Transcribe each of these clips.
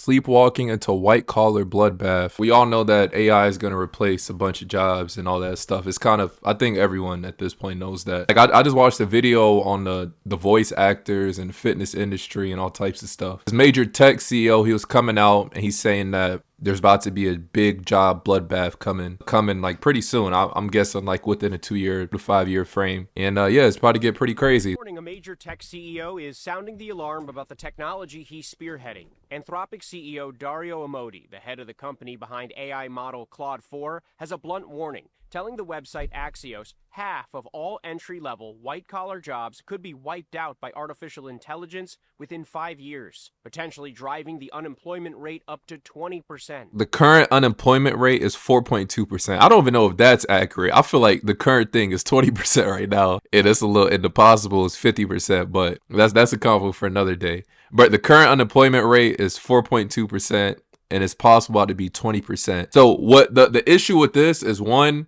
Sleepwalking into white-collar bloodbath. We all know that AI is going to replace a bunch of jobs and all that stuff. It's kind of, I think everyone at this point knows that. Like, I just watched a video on the voice actors and fitness industry and all types of stuff. This major tech CEO, he was coming out and he's saying that there's about to be a big job bloodbath coming like pretty soon. I'm guessing like within a 2 year to 5 year frame. And yeah, it's about to get pretty crazy. A major tech CEO is sounding the alarm about the technology he's spearheading. Anthropic CEO Dario Amodei, the head of the company behind AI model Claude 4, has a blunt warning, telling the website Axios half of all entry-level, white-collar jobs could be wiped out by artificial intelligence within 5 years, potentially driving the unemployment rate up to 20%. The current unemployment rate is 4.2%. I don't even know if that's accurate. I feel like the current thing is 20% right now. And it's a little, and the possible is 50%, but that's a convo for another day. But the current unemployment rate is 4.2%, and it's possible to be 20%. So what the issue with this is, one,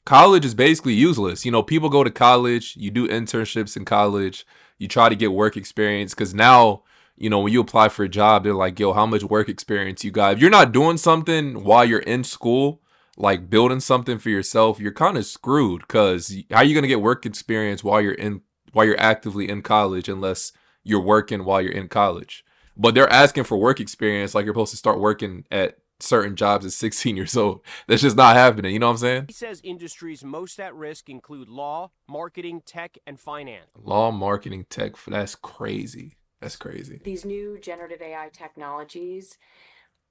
college is basically useless. You know, people go to college, you do internships in college, you try to get work experience, because now, you know, when you apply for a job, they're like, yo, how much work experience you got? If you're not doing something while you're in school, like building something for yourself, you're kind of screwed, because how are you going to get work experience while you're actively in college unless you're working while you're in college? But they're asking for work experience like you're supposed to start working at certain jobs at 16 years old. That's just not happening. You know what I'm saying? He says industries most at risk include law, marketing, tech, and finance. Law, marketing, tech. That's crazy. That's crazy. These new generative AI technologies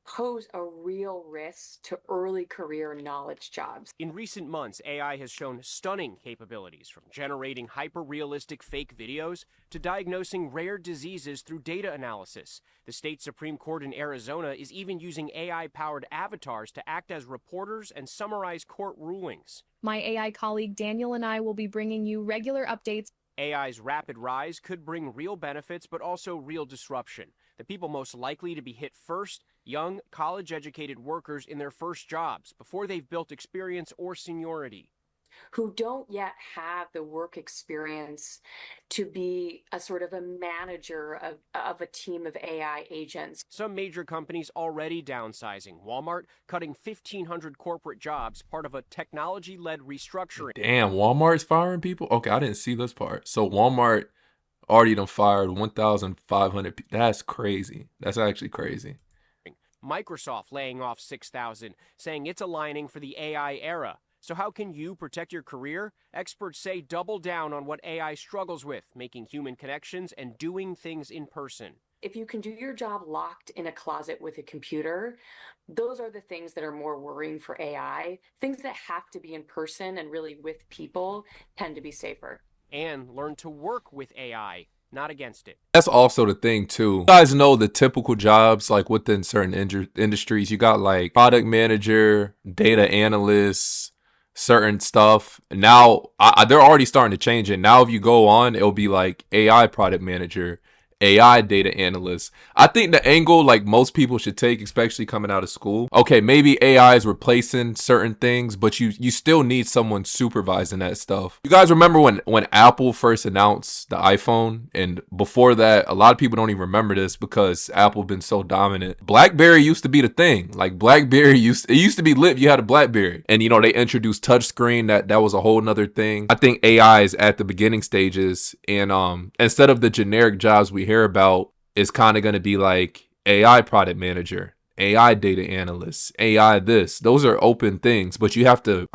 pose a real risk to early career knowledge jobs. In recent months, AI has shown stunning capabilities, from generating hyper-realistic fake videos to diagnosing rare diseases through data analysis. The state Supreme Court in Arizona is even using AI-powered avatars to act as reporters and summarize court rulings. My AI colleague Daniel and I will be bringing you regular updates. AI's rapid rise could bring real benefits, but also real disruption. The people most likely to be hit first, young, college-educated workers in their first jobs, before they've built experience or seniority. Who don't yet have the work experience to be a sort of a manager of a team of AI agents. Some major companies already downsizing. Walmart cutting 1,500 corporate jobs, part of a technology-led restructuring. Damn, Walmart's firing people? Okay, I didn't see this part. So Walmart already done fired 1,500 people. That's crazy. That's actually crazy. Microsoft laying off 6,000, saying it's aligning for the AI era. So how can you protect your career? Experts say double down on what AI struggles with, making human connections and doing things in person. If you can do your job locked in a closet with a computer, those are the things that are more worrying for AI. Things that have to be in person and really with people tend to be safer. And learn to work with AI, not against it. That's also the thing too. You guys know the typical jobs, like within certain industries, you got like product manager, data analysts, certain stuff. Now they're already starting to change it. Now if you go on, it'll be like AI product manager, AI data analyst. I think the angle like most people should take, especially coming out of school, okay, maybe AI is replacing certain things, but you still need someone supervising that stuff. You guys remember when Apple first announced the iPhone? And before that, a lot of people don't even remember this because Apple been so dominant. BlackBerry used to be the thing. Like BlackBerry used to be lit. You had a BlackBerry, and you know they introduced touchscreen. That was a whole nother thing. I think AI is at the beginning stages, and instead of the generic jobs we hear about, is kind of going to be like AI product manager, AI data analyst, AI this. Those are open things, but you have to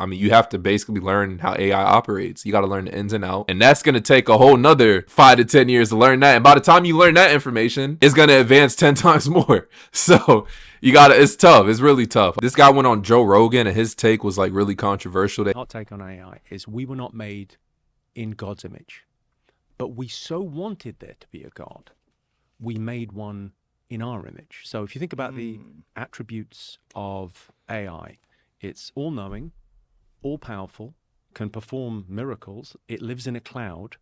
basically learn how AI operates. You got to learn the ins and outs, and that's going to take a whole nother 5 to 10 years to learn that. And by the time you learn that information, it's going to advance 10 times more. So it's tough. It's really tough. This guy went on Joe Rogan and his take was like really controversial. Our take on AI is we were not made in God's image, but we so wanted there to be a God, we made one in our image. So if you think about the attributes of AI, it's all-knowing, all-powerful, can perform miracles, it lives in a cloud.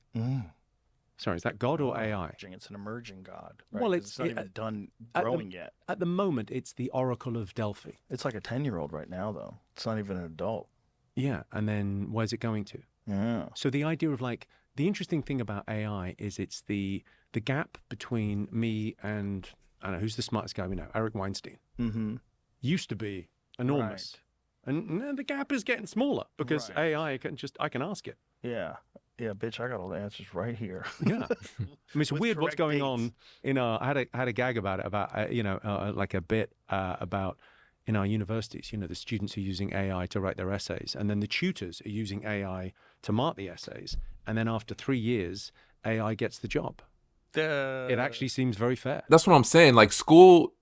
Sorry, is that God or AI? It's an emerging God. Right? Well, it's not even done growing yet. At the moment, it's the Oracle of Delphi. It's like a 10-year-old right now, though. It's not even an adult. Yeah, and then where's it going to? Yeah. So the idea of like, the interesting thing about AI is it's the gap between me and I don't know, who's the smartest guy we know? Eric Weinstein. Mm-hmm. Used to be enormous. And the gap is getting smaller because AI I can ask it. Yeah. Yeah, bitch, I got all the answers right here. Yeah. I mean, it's With weird what's correct going dates. on I had a gag about it, like a bit about in our universities, the students are using AI to write their essays, and then the tutors are using AI to mark the essays. And then after 3 years, AI gets the job. It actually seems very fair. That's what I'm saying. Like school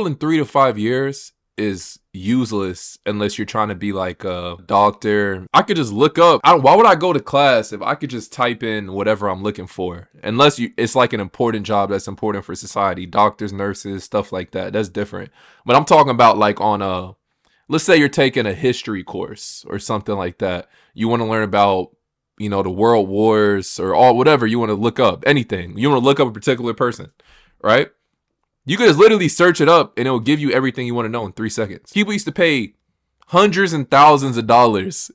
in 3 to 5 years is useless unless you're trying to be like a doctor. I could just look up. Why would I go to class if I could just type in whatever I'm looking for? Unless it's like an important job that's important for society. Doctors, nurses, stuff like that. That's different. But I'm talking about like on let's say you're taking a history course or something like that. You want to learn about the world wars or whatever you want to look up, anything. You want to look up a particular person, right? You could just literally search it up and it'll give you everything you want to know in 3 seconds. People used to pay hundreds and thousands of dollars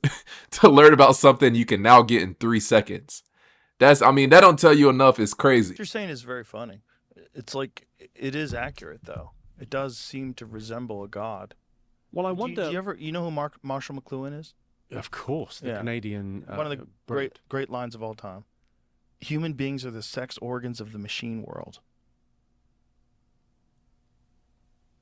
to learn about something you can now get in 3 seconds. That don't tell you enough. It's crazy. What you're saying is very funny. It's like, it is accurate, though. It does seem to resemble a god. Well, I wonder. Do you know who Marshall McLuhan is? Of course, the Canadian. One of the great lines of all time. Human beings are the sex organs of the machine world.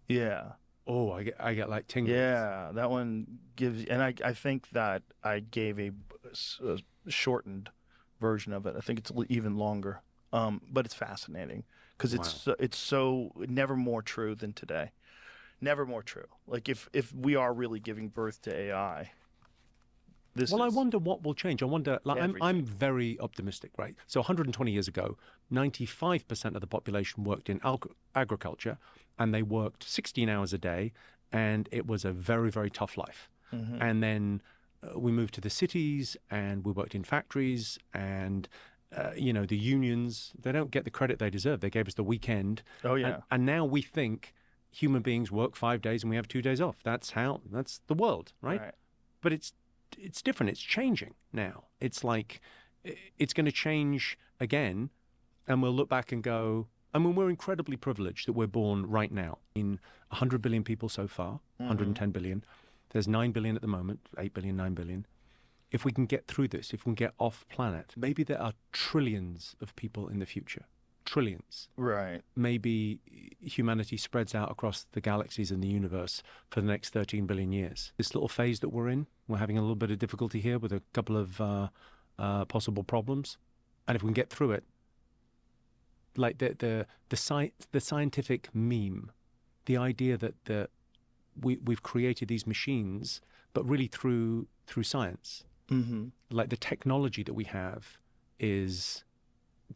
Yeah. Oh, I get like tingles. Yeah, that one gives, and I think that I gave a shortened version of it. I think it's even longer, but it's fascinating because it's so never more true than today. Never more true. Like if we are really giving birth to AI. I wonder what will change. I wonder, I'm very optimistic, right? So 120 years ago, 95% of the population worked in agriculture, and they worked 16 hours a day, and it was a very, very tough life. Mm-hmm. And then we moved to the cities, and we worked in factories, and the unions, they don't get the credit they deserve. They gave us the weekend. Oh, yeah. And now we think human beings work 5 days and we have 2 days off. That's the world, right? But it's different. It's changing now. It's like it's going to change again, and we'll look back and go, we're incredibly privileged that we're born right now. In 100 billion people so far, 110 billion. There's 9 billion at the moment, 8 billion, 9 billion. If we can get through this, if we can get off planet, maybe there are trillions of people in the future. Trillions. Right. Maybe humanity spreads out across the galaxies and the universe for the next 13 billion years. This little phase that we're in, we're having a little bit of difficulty here with a couple of possible problems. And if we can get through it, like the scientific meme, the idea that we've created these machines, but really through science. Mm-hmm. Like the technology that we have is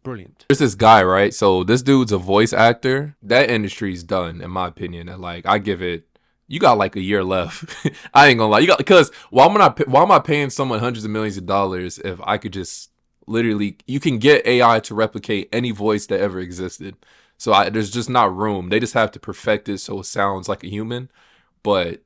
brilliant. There's this guy, right? So this dude's a voice actor. That industry's done, in my opinion. And like, I give it, you got like a year left. I ain't gonna lie. Because why am I paying someone hundreds of millions of dollars if I could just literally, you can get AI to replicate any voice that ever existed. So there's just not room. They just have to perfect it so it sounds like a human, but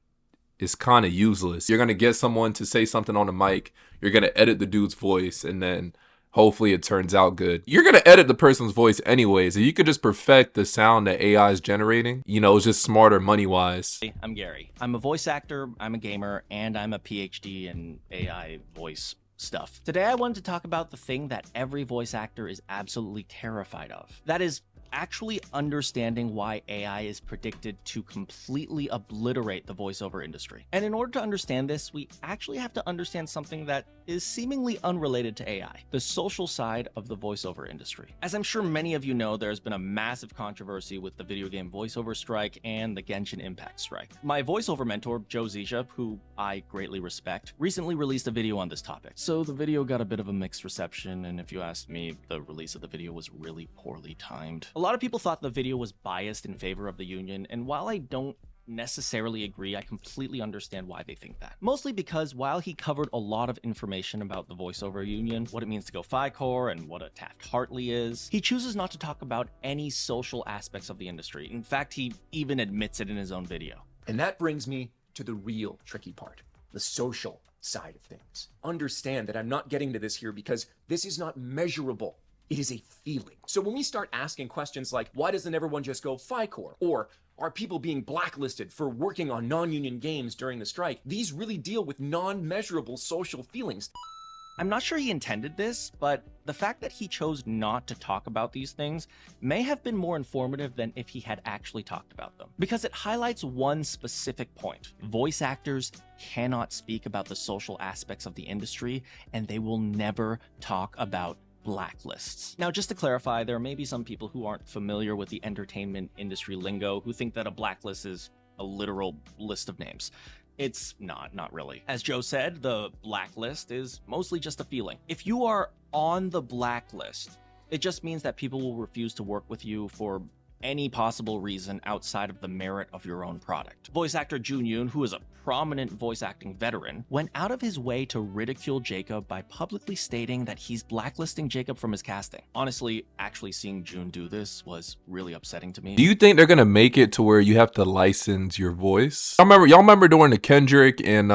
it's kind of useless. You're gonna get someone to say something on the mic. You're gonna edit the dude's voice, and then hopefully it turns out good. You're going to edit the person's voice anyways. If you could just perfect the sound that AI is generating, it's just smarter money-wise. I'm Gary. I'm a voice actor, I'm a gamer, and I'm a PhD in AI voice stuff. Today I wanted to talk about the thing that every voice actor is absolutely terrified of. That is actually understanding why AI is predicted to completely obliterate the voiceover industry. And in order to understand this, we actually have to understand something that is seemingly unrelated to AI, the social side of the voiceover industry. As I'm sure many of you know, there's been a massive controversy with the video game voiceover strike and the Genshin Impact strike. My voiceover mentor, Joe Zizia, who I greatly respect, recently released a video on this topic. So the video got a bit of a mixed reception, and if you asked me, the release of the video was really poorly timed. A lot of people thought the video was biased in favor of the union, and while I don't necessarily agree, I completely understand why they think that. Mostly because while he covered a lot of information about the voiceover union, what it means to go FICOR, and what a Taft-Hartley is, he chooses not to talk about any social aspects of the industry. In fact, he even admits it in his own video. And that brings me to the real tricky part, the social side of things. Understand that I'm not getting to this here because this is not measurable. It is a feeling. So when we start asking questions like, why doesn't everyone just go FICOR? Or are people being blacklisted for working on non-union games during the strike? These really deal with non-measurable social feelings. I'm not sure he intended this, but the fact that he chose not to talk about these things may have been more informative than if he had actually talked about them. Because it highlights one specific point. Voice actors cannot speak about the social aspects of the industry, and they will never talk about blacklists. Now, just to clarify, there may be some people who aren't familiar with the entertainment industry lingo who think that a blacklist is a literal list of names. It's not really. As Joe said, the blacklist is mostly just a feeling. If you are on the blacklist, it just means that people will refuse to work with you for any possible reason outside of the merit of your own product. Voice actor Jun Yoon, who is a prominent voice acting veteran, went out of his way to ridicule Jacob by publicly stating that he's blacklisting Jacob from his casting. Honestly, actually seeing Jun do this was really upsetting to me. Do you think they're gonna make it to where you have to license your voice? Y'all remember during the Kendrick and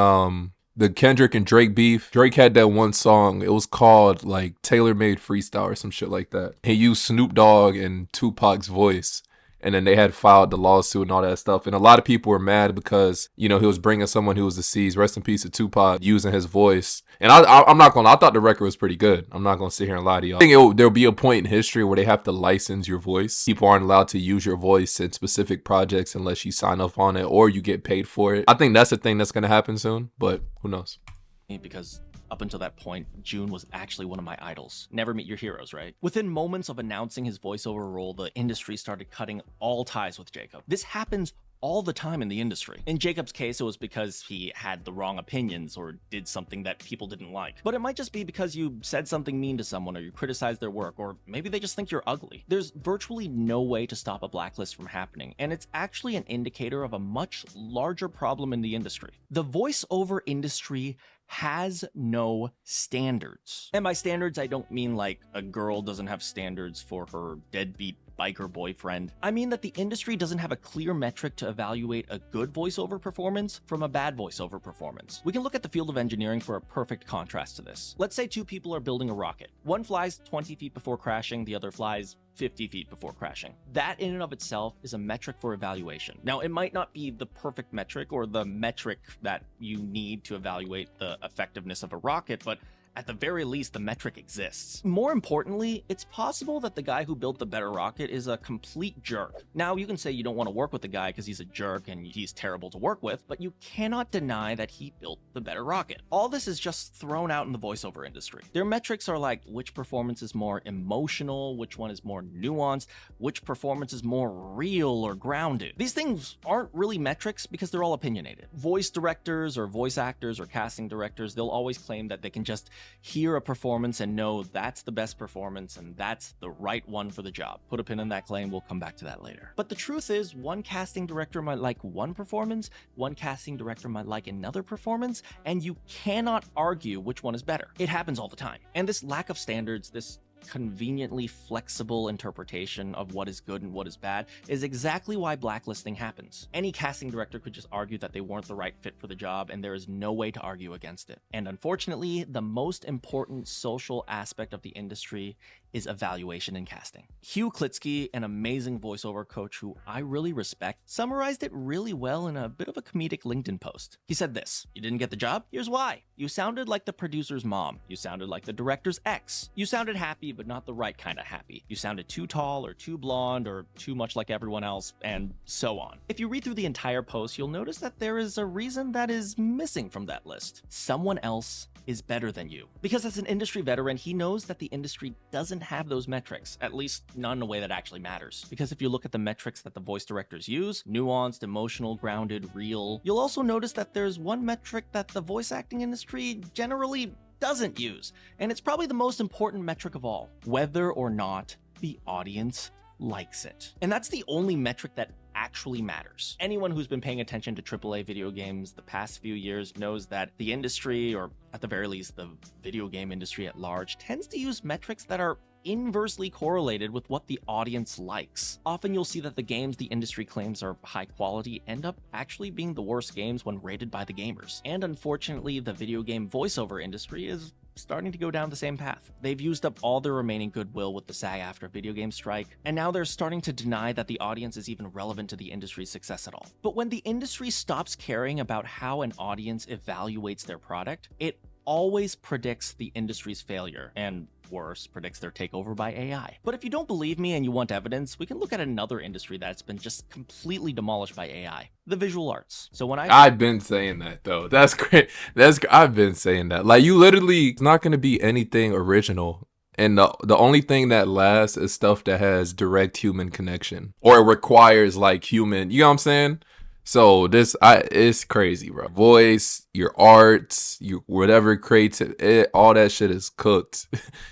Drake beef? Drake had that one song. It was called like Tailor Made Freestyle or some shit like that. He used Snoop Dogg and Tupac's voice. And then they had filed the lawsuit and all that stuff. And a lot of people were mad because, you know, he was bringing someone who was deceased, rest in peace to Tupac, using his voice. And I'm not gonna, I thought the record was pretty good. I'm not gonna sit here and lie to y'all. I think there'll be a point in history where they have to license your voice. People aren't allowed to use your voice in specific projects unless you sign off on it or you get paid for it. I think that's the thing that's gonna happen soon, but who knows? Because up until that point, Jun was actually one of my idols. Never meet your heroes, right? Within moments of announcing his voiceover role, the industry started cutting all ties with Jacob. This happens all the time in the industry. In Jacob's case, it was because he had the wrong opinions or did something that people didn't like. But it might just be because you said something mean to someone or you criticized their work, or maybe they just think you're ugly. There's virtually no way to stop a blacklist from happening, and it's actually an indicator of a much larger problem in the industry. The voiceover industry has no standards. And by standards, I don't mean like a girl doesn't have standards for her deadbeat biker boyfriend. I mean that the industry doesn't have a clear metric to evaluate a good voiceover performance from a bad voiceover performance. We can look at the field of engineering for a perfect contrast to this. Let's say two people are building a rocket. One flies 20 feet before crashing, the other flies 50 feet before crashing. That in and of itself is a metric for evaluation. Now, it might not be the perfect metric or the metric that you need to evaluate the effectiveness of a rocket, but at the very least, the metric exists. More importantly, it's possible that the guy who built the better rocket is a complete jerk. Now, you can say you don't want to work with the guy because he's a jerk and he's terrible to work with, but you cannot deny that he built the better rocket. All this is just thrown out in the voiceover industry. Their metrics are like which performance is more emotional, which one is more nuanced, which performance is more real or grounded. These things aren't really metrics because they're all opinionated. Voice directors or voice actors or casting directors, they'll always claim that they can just hear a performance and know that's the best performance and that's the right one for the job. Put a pin in that claim, we'll come back to that later. But the truth is, one casting director might like one performance, one casting director might like another performance, and you cannot argue which one is better. It happens all the time. And this lack of standards, this conveniently flexible interpretation of what is good and what is bad is exactly why blacklisting happens. Any casting director could just argue that they weren't the right fit for the job, and there is no way to argue against it. And unfortunately, the most important social aspect of the industry is evaluation and casting. Hugh Klitsky, an amazing voiceover coach who I really respect, summarized it really well in a bit of a comedic LinkedIn post. He said this: "You didn't get the job? Here's why. You sounded like the producer's mom. You sounded like the director's ex. You sounded happy, but not the right kind of happy. You sounded too tall or too blonde or too much like everyone else, and so on." If you read through the entire post, you'll notice that there is a reason that is missing from that list. Someone else is better than you. Because as an industry veteran, he knows that the industry doesn't have those metrics, at least not in a way that actually matters. Because if you look at the metrics that the voice directors use, nuanced, emotional, grounded, real, you'll also notice that there's one metric that the voice acting industry generally doesn't use, and it's probably the most important metric of all: whether or not the audience likes it. And that's the only metric that actually matters. Anyone who's been paying attention to AAA video games the past few years knows that the industry, or at the very least the video game industry at large, tends to use metrics that are inversely correlated with what the audience likes. Often you'll see that the games the industry claims are high quality end up actually being the worst games when rated by the gamers. And unfortunately, the video game voiceover industry is starting to go down the same path. They've used up all their remaining goodwill with the SAG-AFTRA video game strike, and now they're starting to deny that the audience is even relevant to the industry's success at all. But when the industry stops caring about how an audience evaluates their product, it always predicts the industry's failure, and worse, predicts their takeover by AI. But if you don't believe me and you want evidence, we can look at another industry that's been just completely demolished by AI, the visual arts. So when I've been saying that though. That's great. I've been saying that. Like, you literally, it's not going to be anything original. And the only thing that lasts is stuff that has direct human connection or it requires like human, you know what I'm saying? So it's crazy, bro. Voice, your arts, whatever creates it, all that shit is cooked.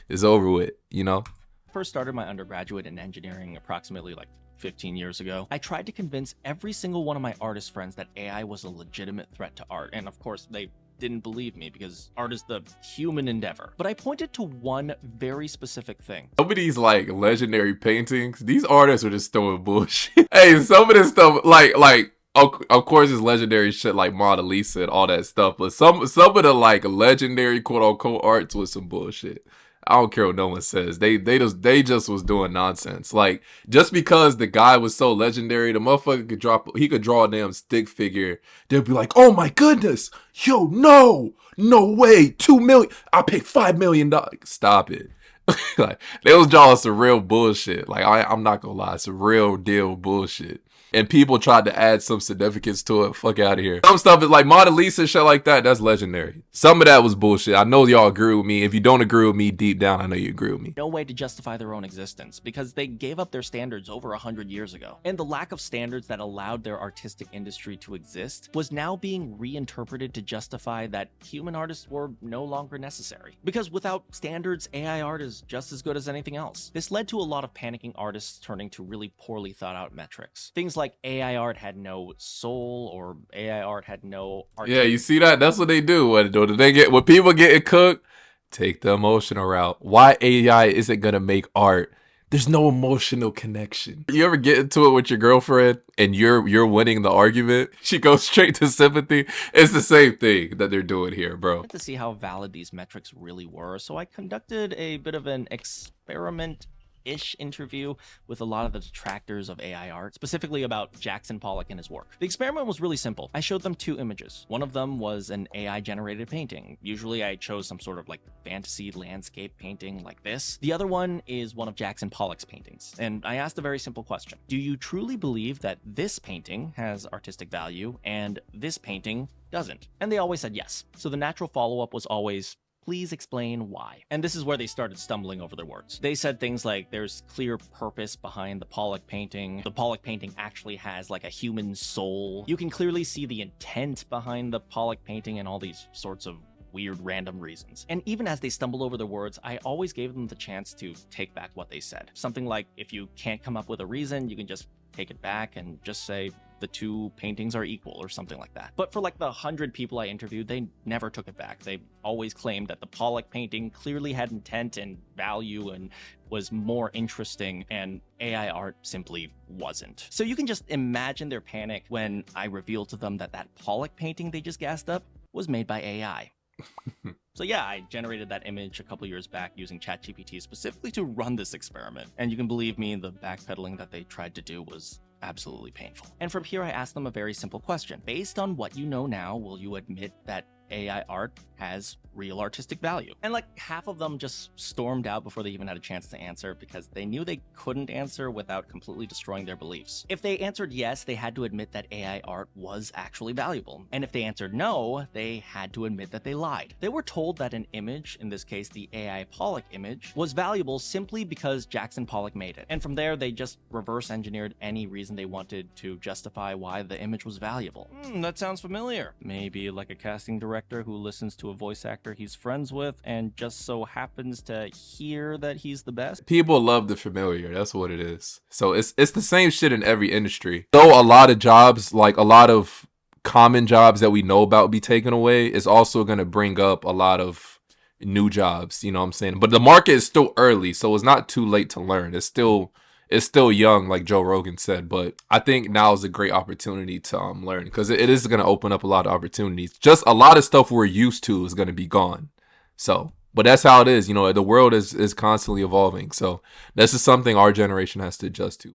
It's over with, you know? First started my undergraduate in engineering approximately like 15 years ago, I tried to convince every single one of my artist friends that AI was a legitimate threat to art. And of course, they didn't believe me because art is the human endeavor. But I pointed to one very specific thing. Some of these like legendary paintings, these artists are just throwing bullshit. Hey, some of this stuff, like of course it's legendary shit like Mona Lisa and all that stuff, but some of the like legendary quote unquote arts was some bullshit. I don't care what no one says. They just was doing nonsense. Like, just because the guy was so legendary, the motherfucker could draw a damn stick figure. They'd be like, oh my goodness, yo, no way, 2 million. I paid $5 million. Stop it. Like, they was drawing some real bullshit. Like, I'm not gonna lie, some real deal bullshit. And people tried to add some significance to it. Fuck out of here. Some stuff is like Mona Lisa, shit like that. That's legendary. Some of that was bullshit. I know y'all agree with me. If you don't agree with me deep down, I know you agree with me. No way to justify their own existence because they gave up their standards over 100 years ago. And the lack of standards that allowed their artistic industry to exist was now being reinterpreted to justify that human artists were no longer necessary. Because without standards, AI art is just as good as anything else. This led to a lot of panicking artists turning to really poorly thought out metrics. Things like AI art had no soul or AI art had no art. Yeah, you see that? That's what they do. When people getting cooked, take the emotional route. Why AI isn't gonna make art? There's no emotional connection. You ever get into it with your girlfriend and you're winning the argument? She goes straight to sympathy. It's the same thing that they're doing here, bro. To see how valid these metrics really were, so I conducted a bit of an experiment interview with a lot of the detractors of AI art, specifically about Jackson Pollock and his work. The experiment was really simple. I showed them two images. One of them was an AI generated painting. Usually I chose some sort of like fantasy landscape painting like this. The other one is one of Jackson Pollock's paintings. And I asked a very simple question. Do you truly believe that this painting has artistic value and this painting doesn't? And they always said yes. So the natural follow-up was always, please explain why. And this is where they started stumbling over their words. They said things like, there's clear purpose behind the Pollock painting. The Pollock painting actually has like a human soul. You can clearly see the intent behind the Pollock painting and all these sorts of weird random reasons. And even as they stumbled over their words, I always gave them the chance to take back what they said. Something like, if you can't come up with a reason, you can just take it back and just say the two paintings are equal or something like that. But for like the 100 people I interviewed, they never took it back. They always claimed that the Pollock painting clearly had intent and value and was more interesting, and AI art simply wasn't. So you can just imagine their panic when I revealed to them that that Pollock painting they just gassed up was made by AI. So yeah, I generated that image a couple years back using ChatGPT specifically to run this experiment. And you can believe me, the backpedaling that they tried to do was absolutely painful. And from here, I asked them a very simple question. Based on what you know now, will you admit that AI art has real artistic value? And like half of them just stormed out before they even had a chance to answer because they knew they couldn't answer without completely destroying their beliefs. If they answered yes, they had to admit that AI art was actually valuable. And if they answered no, they had to admit that they lied. They were told that an image, in this case the AI Pollock image, was valuable simply because Jackson Pollock made it. And from there, they just reverse engineered any reason they wanted to justify why the image was valuable. That sounds familiar. Maybe like a casting director who listens to a voice actor he's friends with and just so happens to hear that he's the best. People love the familiar. That's what it is. So it's the same shit in every industry. Though a lot of jobs, like a lot of common jobs that we know about be taken away, is also going to bring up a lot of new jobs, you know what I'm saying? But the market is still early, so it's not too late to learn. It's still young, like Joe Rogan said, but I think now is a great opportunity to learn because it is going to open up a lot of opportunities. Just a lot of stuff we're used to is going to be gone. So But that's how it is. You know, the world is constantly evolving. So this is something our generation has to adjust to.